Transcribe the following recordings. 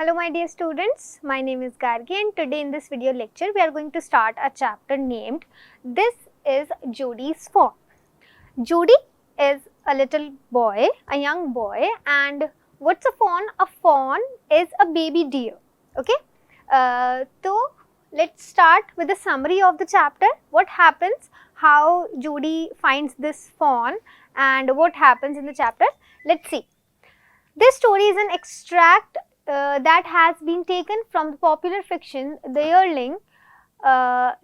Hello my dear students, my name is Gargi and today in this video lecture we are going to start a chapter named This is Jody's Fawn. Jody is a little boy, a young boy, and what's a fawn? A fawn is a baby deer. Okay, so let's start with the summary of the chapter. What happens, how Jody finds this fawn and what happens in the chapter. Let's see. This story is an extract that has been taken from the popular fiction The Yearling,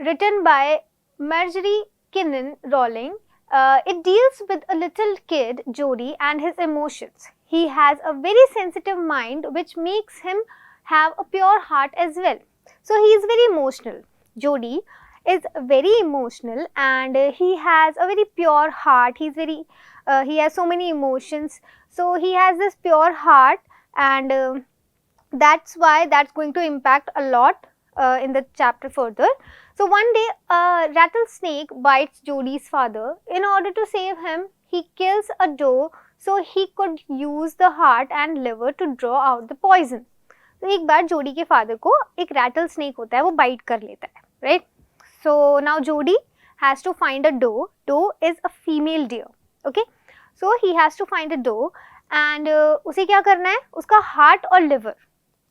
written by Marjorie Kinnan Rowling. It deals with a little kid, Jody, and his emotions. He has a very sensitive mind which makes him have a pure heart as well. So he is very emotional. Jody is very emotional and he has a very pure heart. He has so many emotions. So he has this pure heart and that's why that's going to impact a lot in the chapter further. So one day a rattlesnake bites Jody's father. In order to save him, he kills a doe so he could use the heart and liver to draw out the poison. तो एक बार जोडी के father को एक rattle snake होता है, वो bite कर लेता है, right? So now Jodi has to find a doe. Doe is a female deer. Okay, so he has to find a doe and उसे क्या करना है, उसका हार्ट और लिवर,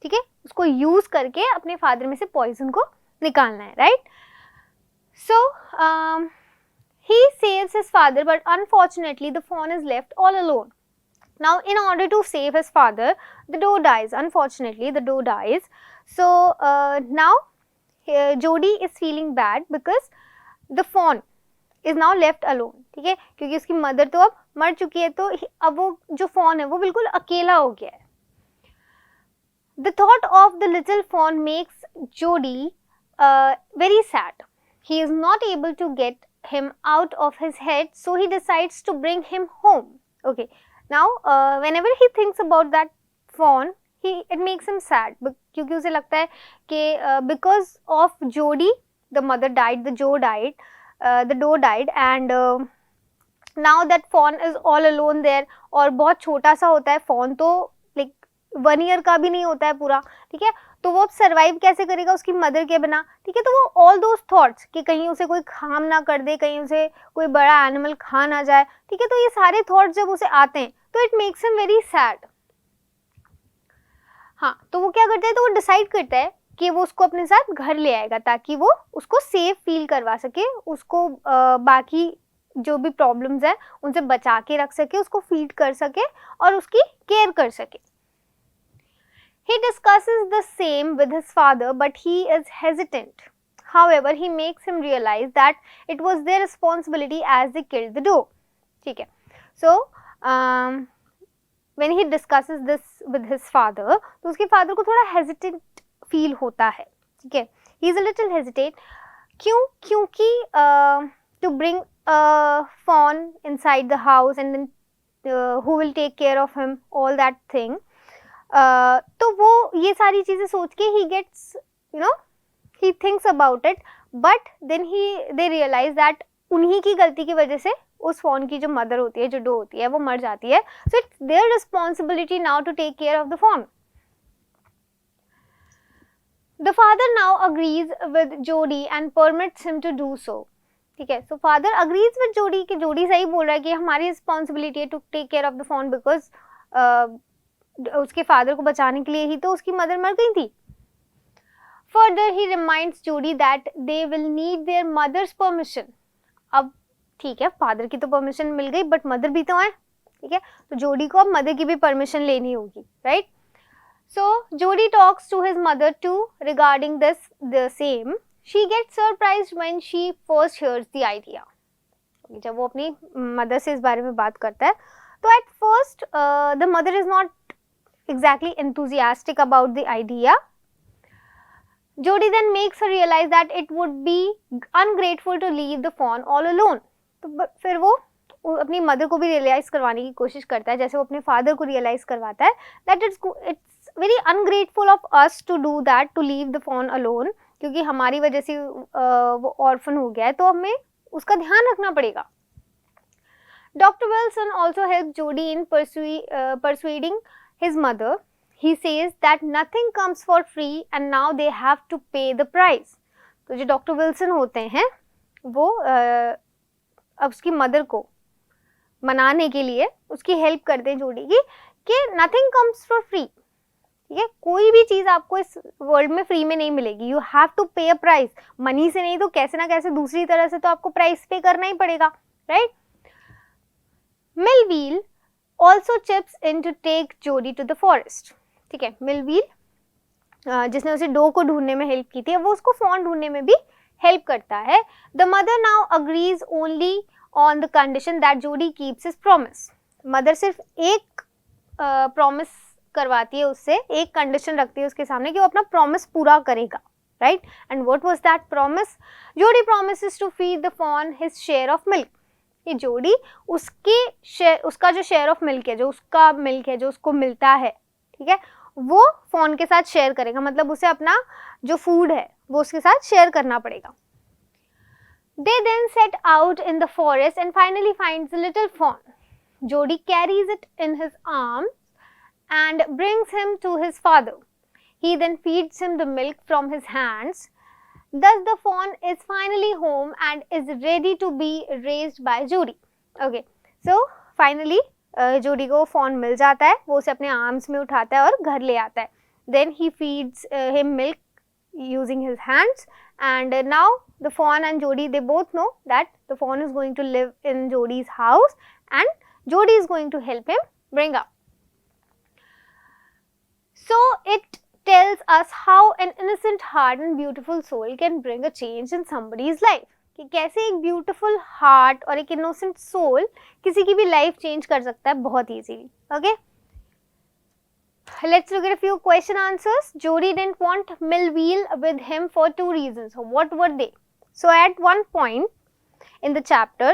ठीक है, उसको यूज करके अपने फादर में से पॉइजन को निकालना है, right? So he saves his father, but unfortunately the fawn is left all alone. Now in order to save his father, the doe dies. Unfortunately the doe dies. So now Jody is feeling bad because the fawn is now left alone. ठीक है, क्योंकि उसकी mother तो अब मर चुकी है, तो अब वो जो fawn है वो बिल्कुल अकेला हो गया है. The thought of the little fawn makes Jody very sad. He is not able to get him out of his head, so he decides to bring him home. Okay. Now, whenever he thinks about that fawn, it makes him sad क्योंकि उसे लगता है कि because of Jody, the mother died, the doe died, and now that fawn is all alone there. और बहुत छोटा सा होता है fawn, तो like 1 year का भी नहीं होता है पूरा, ठीक है, तो वो सर्वाइव कैसे करेगा उसकी मदर के बिना, ठीक है? तो वो ऑल दोज थॉट्स कि कहीं उसे कोई हार्म ना कर दे, कहीं उसे कोई बड़ा एनिमल खा ना जाए, ठीक है, तो ये सारे थॉट्स जब उसे आते हैं तो it makes him very sad. हाँ, तो वो क्या करता है, तो वो डिसाइड करता है कि वो उसको अपने साथ घर ले आएगा ताकि वो उसको सेफ फील करवा सके, उसको बाकी जो भी प्रॉब्लम्स है उनसे बचा के रख सके, उसको फीड कर सके और उसकी केयर कर सके. He discusses the same with his father, but he is hesitant. However, he makes him realize that it was their responsibility as they killed the doe. ठीक है. So, when he discusses this with his father, तो उसके father को थोड़ा hesitant feel होता है, ठीक है. He is a little hesitate. क्यों? क्योंकि to bring a fawn inside the house and then who will take care of him, all that thing. तो वो ये सारी चीजें सोच के he gets, he thinks about it, but then they realize that उन्हीं की गलती की वजह से उस fawn की जो मदर होती है, जो डो होती है, वो मर जाती है. So it's their responsibility now to take care of the fawn. The father now agrees with Jody and permits him to do so. ठीक है, so father agrees with Jody कि Jody सही बोल रहा है कि हमारी responsibility है to take care of the fawn because उसके फादर को बचाने के लिए ही तो उसकी मदर मर गई थी. Further, he reminds Jody that they will need their mother's permission. अब ठीक है, फादर की तो परमिशन मिल गई, बट मदर भी तो है, ठीक है, तो जोडी को अब मदर की भी परमिशन लेनी होगी, right? So Jody talks to his mother too regarding the same. She gets surprised when she first hears the idea. जब वो अपनी मदर से इस बारे में बात करता है, तो at first the mother is not exactly enthusiastic about the idea. Jody then makes her realize that it would be ungrateful to leave the fawn all alone. तो फिर वो अपनी मदर को भी रियलाइज करवाने की कोशिश करता है, जैसे वो अपने फादर को रियलाइज करवाता है that it's very ungrateful of us to do that, to leave the fawn alone, क्योंकि हमारी वजह से वो ऑर्फन हो गया है, तो हमें उसका ध्यान रखना पड़ेगा. Dr. Wilson also helped Jody in persuading his mother he says that nothing comes for free and now they have to pay the price. तो जो डॉक्टर विल्सन होते हैं वो अब उसकी मदर को मनाने के लिए उसकी हेल्प करते हैं जोडी की कि नथिंग कम्स फॉर फ्री, ठीक है, कोई भी चीज आपको इस वर्ल्ड में फ्री में नहीं मिलेगी, यू हैव टू पे अ प्राइस, मनी से नहीं तो कैसे ना कैसे दूसरी तरह से तो आपको प्राइस पे करना ही पड़ेगा, right. Millwheel also chips in to take Jody to the forest, ठीक है, मिलवील जिसने उसे डो को ढूंढने में हेल्प की थी वो उसको फॉन ढूंढने में भी हेल्प करता है। The mother now agrees only on the condition that जोडी कीप्स हिज प्रॉमिस, मदर सिर्फ एक प्रॉमिस करवाती है उससे, एक कंडीशन रखती है उसके सामने कि वो अपना प्रॉमिस पूरा करेगा, right. And what was that promise? Jody promises to feed the fawn his share of milk, ये जोडी उसका जो शेयर ऑफ मिल्क है, जो उसका मिल्क है जो उसको मिलता है, ठीक है, वो फॉन के साथ शेयर करेगा, मतलब उसे अपना जो फूड है वो उसके साथ शेयर करना पड़ेगा। They then set out in the forest and finally finds the little fawn. Jody carries it in his arms and brings him to his father. He then feeds him the milk from his hands. Thus the fawn is finally home and is ready to be raised by Jody. Okay, so finally Jody को fawn मिल जाता है, वो उसे अपने arms में उठाता है और घर ले आता है। Then he feeds him milk using his hands, and now the fawn and Jody, they both know that the fawn is going to live in Jody's house and Jody is going to help him bring up. So it tells us how an innocent heart and beautiful soul can bring a change in somebody's life, कि कैसे एक beautiful heart और एक innocent soul किसी की भी life change कर सकता है बहुत easily. Okay, let's look at a few question answers. Jody didn't want Millville with him for two reasons. What were they? So at one point in the chapter,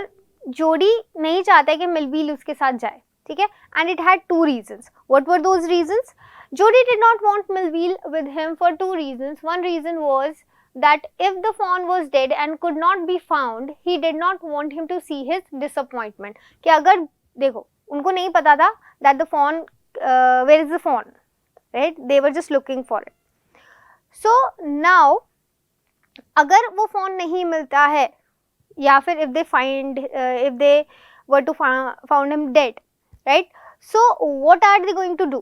Jody नहीं चाहता है कि Millville उसके साथ जाए, ठीक है, and it had two reasons. What were those reasons? Jody did not want Millville with him for two reasons. One reason was that if the fawn was dead and could not be found, he did not want him to see his disappointment. कि अगर देखो उनको नहीं पता था that the fawn where is the fawn, right? They were just looking for it. So now अगर वो phone नहीं मिलता है या फिर if they were to found him dead, right? So what are they going to do?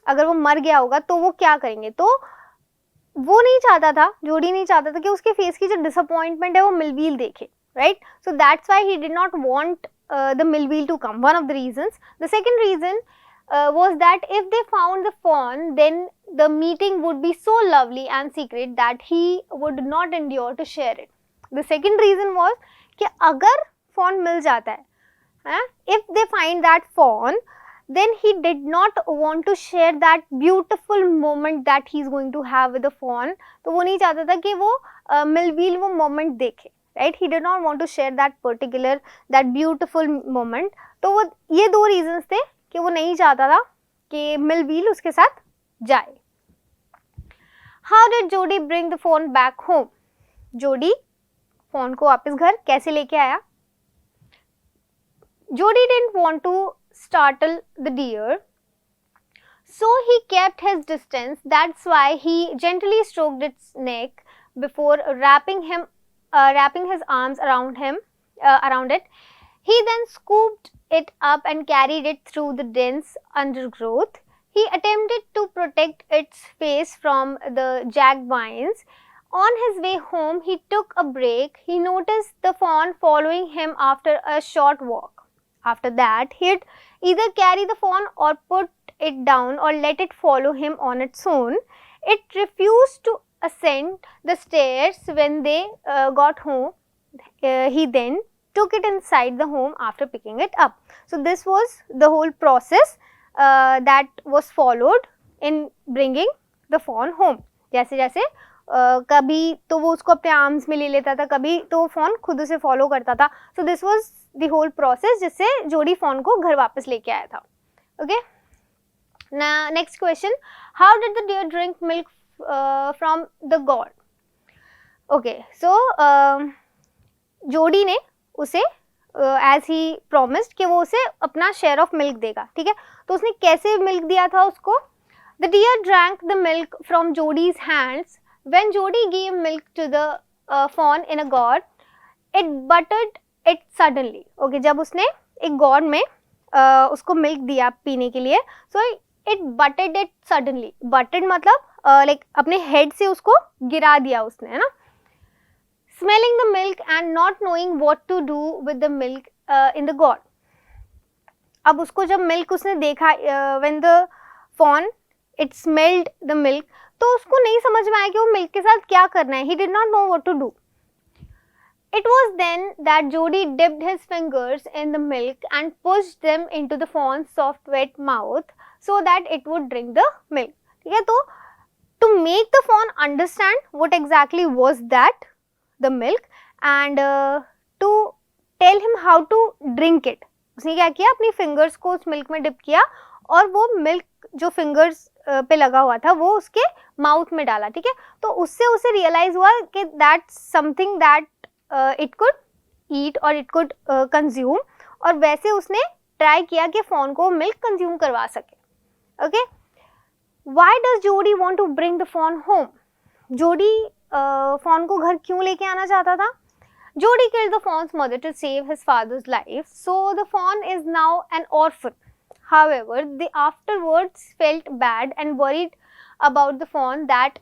अगर वो मर गया होगा तो वो क्या करेंगे? तो वो नहीं चाहता था, जोडी नहीं चाहता था कि उसके फेस की जो डिसअपॉइंटमेंट है वो मिलवील देखे, right? So that's why he did not want the Millville to come. One of the reasons. The second reason was that if they found the fawn, then the meeting would be so lovely and secret that he would not endure to share it. The second reason was कि अगर fawn मिल जाता है, if they find that fawn, then he did not want to share that beautiful moment that he is going to have with the fawn. तो वो नहीं चाहता था कि वो Millville वो moment देखे, right? He did not want to share that beautiful moment. तो वो ये दो reasons थे कि वो नहीं चाहता था कि Millville उसके साथ जाए. How did Jody bring the fawn back home? Jody fawn को वापस घर कैसे लेके आया? Jody didn't want to startle the deer, so he kept his distance. That's why he gently stroked its neck before wrapping his arms around it. He then scooped it up and carried it through the dense undergrowth. He attempted to protect its face from the jagged vines. On his way home, he took a break. He noticed the fawn following him after a short walk. After that, he'd either carry the fawn or put it down or let it follow him on its own. It refused to ascend the stairs when they got home. He then took it inside the home after picking it up. So this was the whole process that was followed in bringing the fawn home. जैसे जैसे कभी तो वो उसको अपने arms में ले लेता था, कभी तो वो fawn खुद उसे फॉलो करता था. So this was the whole process जिससे जोडी fawn को घर वापस लेके आया था. Okay. Now next question, how did the deer drink milk from the god? Okay, so जोडी ने उसे as he promised कि वो उसे अपना share of milk देगा, ठीक है. तो उसने कैसे milk दिया था उसको? The deer drank the milk from Jodi's hands. When Jodi gave milk to the fawn in a gourd, it buttered it suddenly. Okay, जब उसने एक gourd में उसको milk दिया पीने के लिए, so it buttered it suddenly. Buttered मतलब like अपने head से उसको गिरा दिया उसने, है ना? Smelling the milk and not knowing what to do with the milk in the gourd. अब उसको जब milk उसने देखा, when the fawn it smelled the milk, तो उसको नहीं समझ में आया कि वो milk के साथ क्या करना है. He did not know what to do. It was then that Jodi dipped his fingers in the milk and pushed them into the fawn's soft wet mouth so that it would drink the milk. ठीक है, तो to make the fawn understand what exactly was that the milk and to tell him how to drink it, उसने क्या किया, अपनी fingers को उस milk में डिप किया और वो मिल्क जो फिंगर्स पे लगा हुआ था वो उसके माउथ में डाला. ठीक है, तो उससे उसे रियलाइज हुआ कि that's something that it could ईट और इट कुड कंज्यूम, और वैसे उसने ट्राई किया कि फॉन को मिल्क कंज्यूम करवा सके. Okay, why does Jodi want to bring the fawn home? Jodi fawn को घर क्यों लेके आना चाहता था? Jodi killed the fawn's mother to save his father's life, so the fawn is now an orphan. However, they afterwards felt bad and worried about the fawn that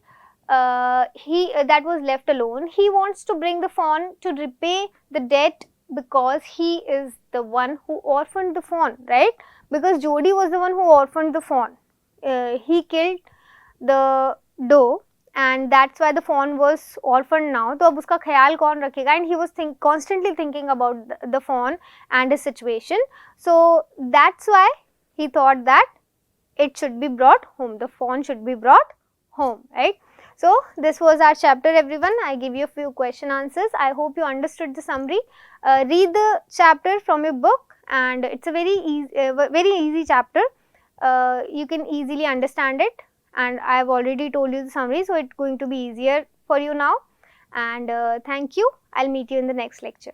that was left alone. He wants to bring the fawn to repay the debt because he is the one who orphaned the fawn, right? Because Jodi was the one who orphaned the fawn. He killed the doe and that's why the fawn was orphaned now. तो अब उसका ख्याल कौन रखेगा? And he was constantly thinking about the fawn and his situation. So that's why he thought that it should be brought home. The fawn should be brought home, right? So this was our chapter, everyone. I give you a few question answers. I hope you understood the summary. Read the chapter from your book, and it's a very easy chapter. You can easily understand it. And I have already told you the summary, so it's going to be easier for you now. And thank you. I'll meet you in the next lecture.